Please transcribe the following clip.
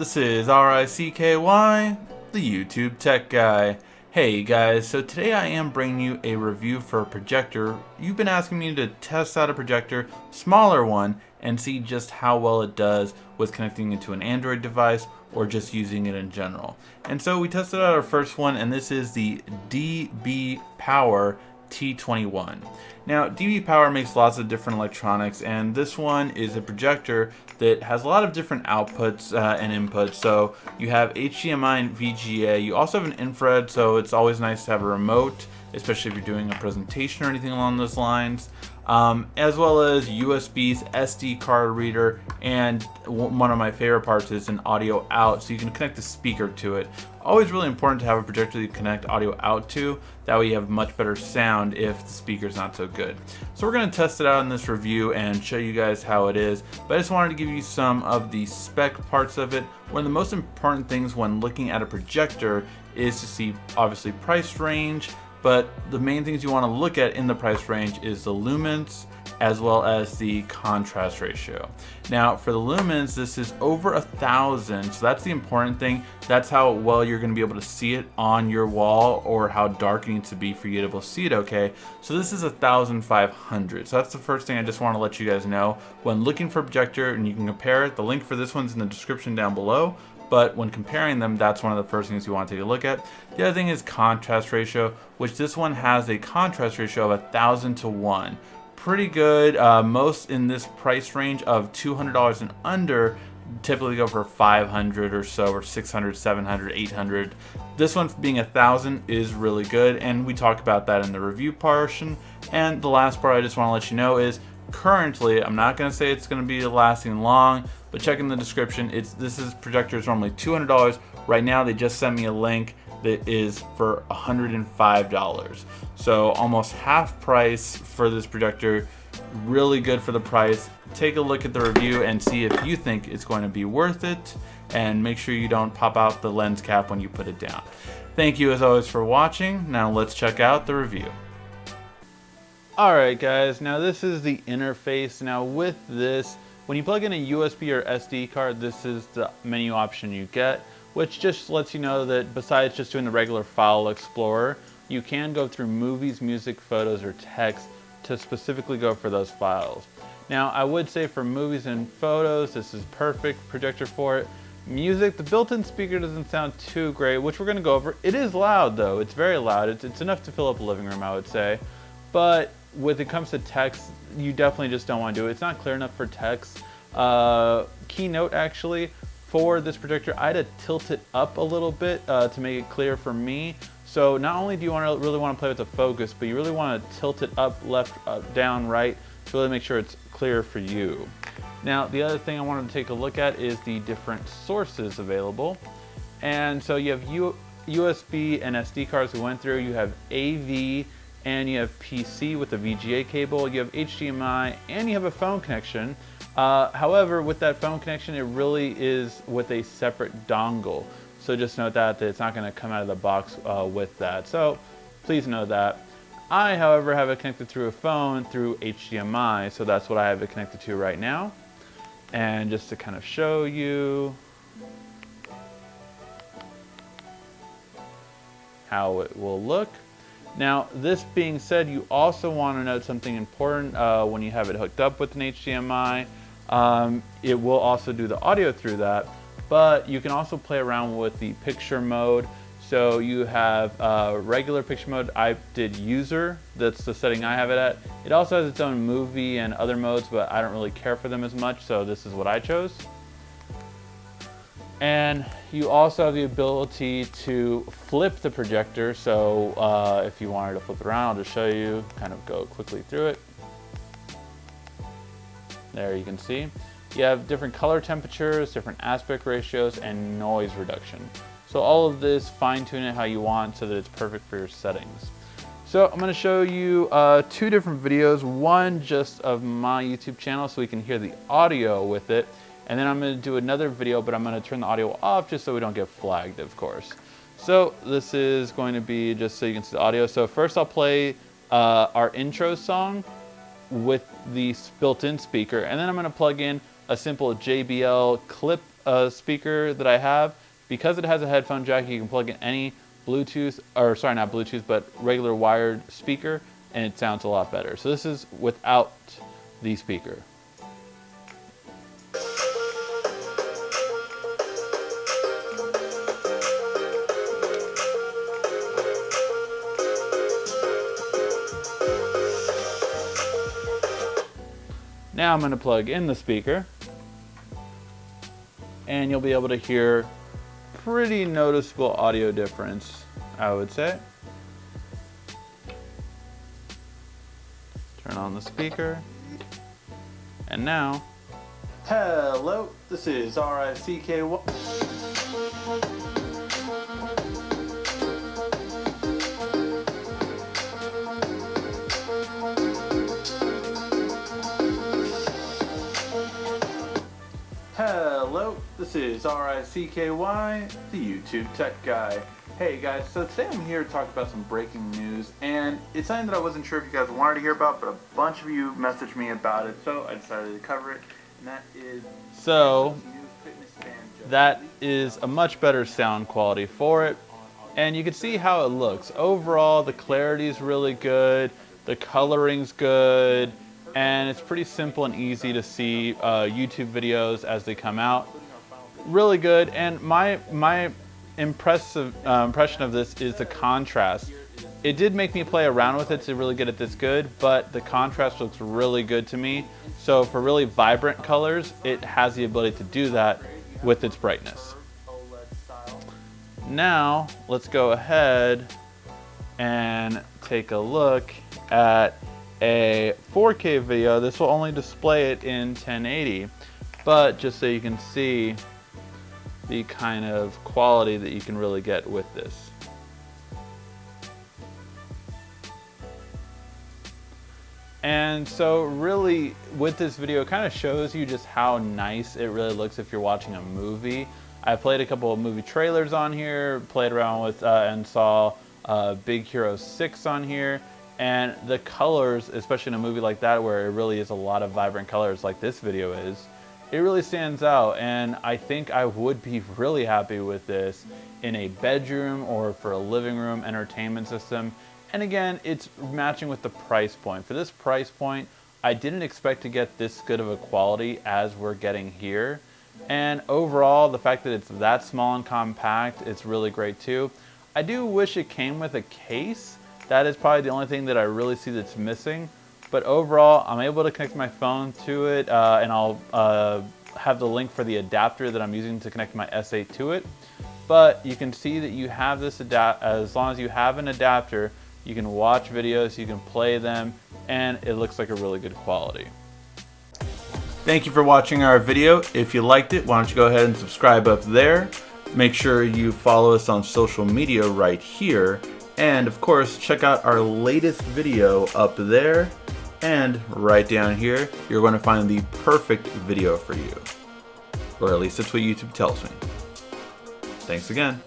This is RICKY, the YouTube Tech Guy. Hey guys, so today I am bringing you a review for a projector. You've been asking me to test out a projector, smaller one, and see just how well it does with connecting it to an Android device or just using it in general. And so we tested out our first one, and this is the DBPower T21. Now, DBPower makes lots of different electronics, and this one is a projector that has a lot of different outputs and inputs. So you have HDMI and VGA. You also have an infrared, so it's always nice to have a remote, especially if you're doing a presentation or anything along those lines. As well as USBs, SD card reader, and one of my favorite parts is an audio out, so you can connect the speaker to it. Always really important to have a projector that you connect audio out to, that way you have much better sound if the speaker's not so good. So we're going to test it out in this review and show you guys how it is, but I just wanted to give you some of the spec parts of it. One of the most important things when looking at a projector is to see obviously price range, but the main things you want to look at in the price range is the lumens as well as the contrast ratio. Now for the lumens, this is over 1,000, so that's the important thing. That's how well you're going to be able to see it on your wall, or how dark it needs to be for you to be able to see it okay. So this is 1,500. So that's the first thing I just want to let you guys know. When looking for a projector, and you can compare it, the link for this one's in the description down below. But when comparing them, that's one of the first things you want to take a look at. The other thing is contrast ratio, which this one has a contrast ratio of 1,000 to 1. Pretty good. Most in this price range of $200 and under typically go for 500 or so, or 600, 700, 800. This one being 1,000 is really good, and we talk about that in the review portion. And the last part I just want to let you know is, currently, I'm not going to say it's going to be lasting long, but check in the description. This projector is normally $200. Right now they just sent me a link that is for $105. So almost half price for this projector. Really good for the price. Take a look at the review and see if you think it's going to be worth it, and make sure you don't pop out the lens cap when you put it down. Thank you as always for watching. Now let's check out the review. Alright guys, now this is the interface. Now with this, when you plug in a USB or SD card, this is the menu option you get, which just lets you know that besides just doing the regular file explorer, you can go through movies, music, photos, or text to specifically go for those files. Now I would say for movies and photos, this is perfect projector for it. Music, the built-in speaker doesn't sound too great, which we're going to go over. It is loud though, it's very loud. It's enough to fill up a living room, I would say. But when it comes to text, you definitely just don't want to do it. It's not clear enough for text. Keynote actually, for this projector, I had to tilt it up a little bit to make it clear for me. So not only do you really want to play with the focus, but you really want to tilt it up, left, up, down, right, to really make sure it's clear for you. Now the other thing I wanted to take a look at is the different sources available. And so you have USB and SD cards we went through, you have AV, and you have PC with a VGA cable, you have HDMI, and you have a phone connection. However, with that phone connection, it really is with a separate dongle. So just note that it's not going to come out of the box with that. So please know that. I, however, have it connected through a phone through HDMI, so that's what I have it connected to right now. And just to kind of show you how it will look. Now, this being said, you also want to note something important when you have it hooked up with an HDMI. It will also do the audio through that, but you can also play around with the picture mode. So you have regular picture mode. I did user, that's the setting I have it at. It also has its own movie and other modes, but I don't really care for them as much, so this is what I chose. And you also have the ability to flip the projector. So if you wanted to flip it around, I'll just show you, kind of go quickly through it. There you can see. You have different color temperatures, different aspect ratios, and noise reduction. So all of this, fine tune it how you want so that it's perfect for your settings. So I'm going to show you two different videos. One just of my YouTube channel so we can hear the audio with it. And then I'm going to do another video, but I'm going to turn the audio off just so we don't get flagged, of course. So this is going to be just so you can see the audio. So first I'll play our intro song with the built-in speaker, and then I'm going to plug in a simple JBL clip speaker that I have, because it has a headphone jack, you can plug in any Bluetooth, or sorry, not Bluetooth, but regular wired speaker, and it sounds a lot better. So this is without the speaker. Now I'm going to plug in the speaker, and you'll be able to hear pretty noticeable audio difference, I would say. Turn on the speaker, and now, hello, this is RICK1. Hello, this is RICKY, the YouTube tech guy. Hey guys, so today I'm here to talk about some breaking news, and it's something that I wasn't sure if you guys wanted to hear about, but a bunch of you messaged me about it, so I decided to cover it, and that is... So, that is a much better sound quality for it, and you can see how it looks. Overall, the clarity is really good, the coloring's good, and it's pretty simple and easy to see YouTube videos as they come out. Really good, and my impression of this is the contrast. It did make me play around with it to really get it this good, but the contrast looks really good to me. So for really vibrant colors, it has the ability to do that with its brightness. Now, let's go ahead and take a look at a 4K video. This will only display it in 1080, but just so you can see the kind of quality that you can really get with this. And so really with this video, it kind of shows you just how nice it really looks if you're watching a movie. I played a couple of movie trailers on here, played around with and saw Big Hero 6 on here. And the colors, especially in a movie like that where it really is a lot of vibrant colors like this video is, it really stands out, and I think I would be really happy with this in a bedroom or for a living room entertainment system. And again, it's matching with the price point. For this price point, I didn't expect to get this good of a quality as we're getting here. And overall, the fact that it's that small and compact, it's really great too. I do wish it came with a case. That is probably the only thing that I really see that's missing. But overall, I'm able to connect my phone to it, and I'll have the link for the adapter that I'm using to connect my S8 to it. But you can see that you have this as long as you have an adapter, you can watch videos, you can play them, and it looks like a really good quality. Thank you for watching our video. If you liked it, why don't you go ahead and subscribe up there. Make sure you follow us on social media right here. And of course, check out our latest video up there. And right down here, you're going to find the perfect video for you. Or at least that's what YouTube tells me. Thanks again.